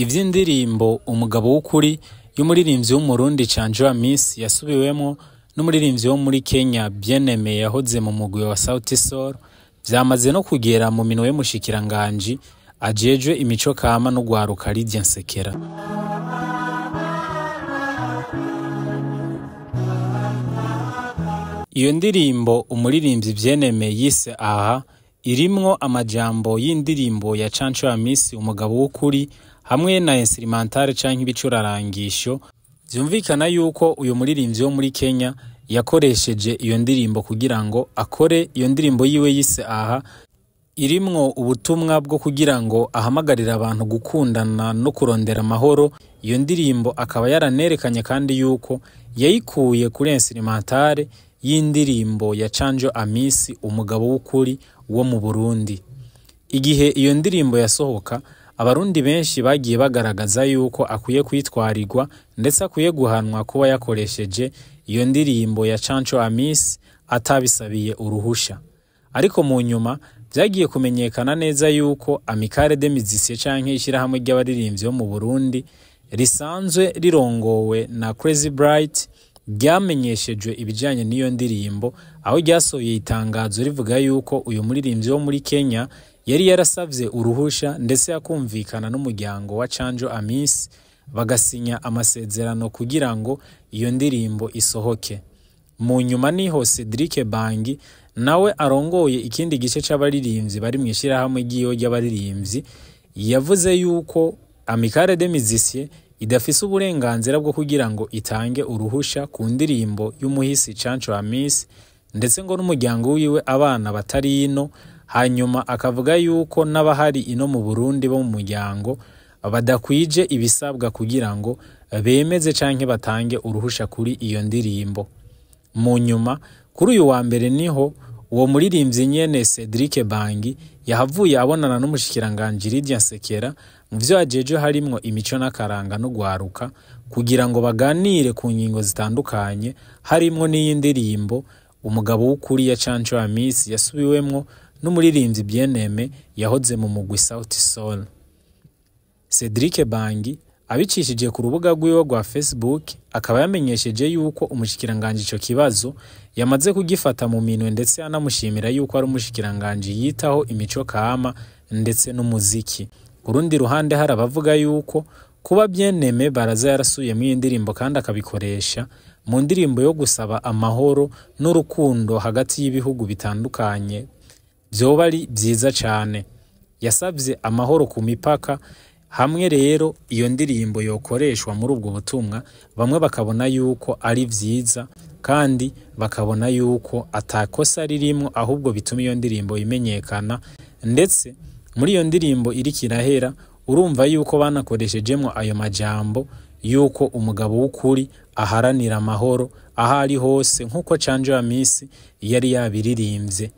Ivy'indirimbo umugabo w'ukuri y'umuririmbyi w'umurundi Canjo Amis yasubiwemwo n'umuririmbyi wo muri Kenya Bien-Aime yahoze mu mugwi wa Sauti Sol vyamaze no kugera mu minwe y'umushikiranganji ajejwe imico kama no gwaruka Lydia Nsekera. Iyo ndirimbo umuririmbyi Bien-Aime yise aha irimwo amajambo y'indirimbo ya Canjo Amis umugabo w'ukuri hamwe na instrumental canke ibicurarangisho. Vyumvikana yuko uyu muririmbyi wo muri Kenya yakoresheje iyo ndirimbo kugira ngo akore iyo ndirimbo yiwe yise aha irimwo ubutumwa bwo kugira ngo ahamagarira abantu gukundana no kurondera amahoro. Iyo ndirimbo akaba yaranerekanye kandi yuko yayikuye kuri instrumental y'indirimbo ya Canjo Amis umugabo w'ukuri wo mu Burundi. Igihe iyo ndirimbo yasohoka abarundi benshi bagiye bagaragaza yuko akwiye kwitwarirwa ndetse akwiye guhanwa kuba yakoresheje iyo ndirimbo ya Canjo Amis atabisabiye uruhusha. Ariko mu nyuma vyagiye kumenyekana neza yuko Amicale des Musiciens canke ishirahamwe ry'abaririmbyi bo mu Burundi risanzwe rirongowe na Crazy Bright ryamenyeshejwe ibijanye n'iyo ndirimbo, aho ryasohoye itangazo rivuga yuko uyu muririmbyi wo muri Kenya yari yarasavye uruhusha ndetse yakumvikana n'umuryango wa Canjo Amis bagasinya amasezerano kugira ngo iyo ndirimbo isohoke. Mu nyuma niho Cedric Bangi nawe arongoye ikindi gice c'abaririmbyi bari mwishirahamwe ry'iyo ry'abaririmbyi yavuze yuko Amicale des Musiciens idafise uburenganzira bwo kugira ngo itange uruhusha ku ndirimbo y'umuhisi Canjo Amis ndetse ngo n'umuryango wiwe abana batari ino. Hanyuma akavuga yuko n'abahari ino mu Burundi bo mu muryango badakwije ibisabwa kugira ngo bemeze canke batange uruhusha kuri iyo ndirimbo. Mu nyuma kuri uyu wa mbere niho uwo muririmbyi nyene Cedric Bangi yahavuye abonana n'umushikiranganji Lydia Nsekera mu vyo ajeje harimwo imico n'akaranga no gwaruka kugira ngo baganire ku ngingo zitandukanye harimwo n'iyi ndirimbo umugabo w'ukuri ya Canjo Amis yasubiwemwo n'umuririmbyi Bien-Aime yahoze mu mugwi Sauti Sol. Cedric Bangi abicishije ku rubuga rwiwe rwa Facebook akaba yamenyesheje yuko umushikiranganji ico kibazo yamaze kugifata mu minwe ndetse anamushimira yuko ari umushikiranganji yitaho imico kama ndetse n'umuziki. Ku rundi ruhande hari abavuga yuko kuba Bien-Aime baraza yarasuye mu indirimbo kandi akabikoresha mu ndirimbo yo gusaba amahoro n'urukundo hagati y'ibihugu bitandukanye vyoba ari vyiza cane. Yasavye amahoro ku mipaka. Hamwe rero iyo ndirimbo yokoreshwa muri ubwo butumwa bamwe bakabona yuko ari vyiza kandi bakabona yuko atakosa ririmo, ahubwo bituma iyo ndirimbo imenyekana. Ndetse muri iyo ndirimbo iriko irahera urumva yuko banakoreshejemwo ayo majambo yuko umugabo w'ukuri aharanira amahoro ahari hose nk'uko Canjo Amis yari yabiririmbye.